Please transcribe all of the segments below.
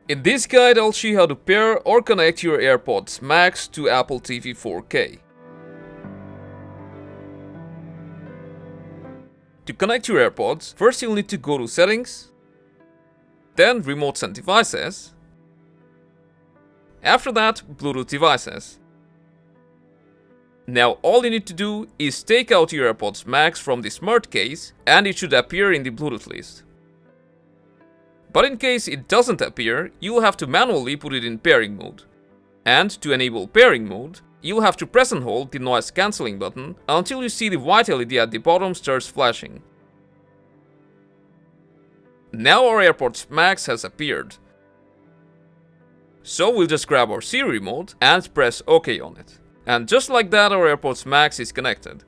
In this guide, I'll show you how to pair or connect your AirPods Max to Apple TV 4K. To connect your AirPods, first you'll need to go to Settings, then Remotes and Devices. After that, Bluetooth devices. Now all you need to do is take out your AirPods Max from the smart case and it should appear in the Bluetooth list. But in case it doesn't appear, you'll have to manually put it in pairing mode. And to enable pairing mode, you'll have to press and hold the noise cancelling button until you see the white LED at the bottom starts flashing. Now our AirPods Max has appeared. So we'll just grab our Siri remote and press OK on it. And just like that, our AirPods Max is connected.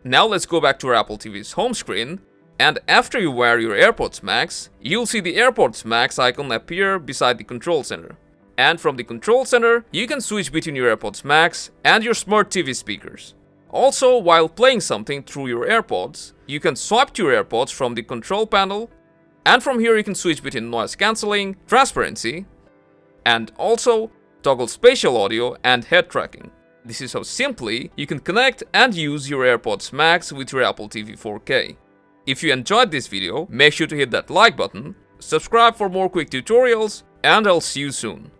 Now let's go back to our Apple TV's home screen. And after you wear your AirPods Max, you'll see the AirPods Max icon appear beside the control center. And from the control center, you can switch between your AirPods Max and your smart TV speakers. Also, while playing something through your AirPods, you can swipe to your AirPods from the control panel. And from here you can switch between noise cancelling, transparency, and also toggle spatial audio and head tracking. This is how simply you can connect and use your AirPods Max with your Apple TV 4K. If you enjoyed this video, make sure to hit that like button, subscribe for more quick tutorials, and I'll see you soon.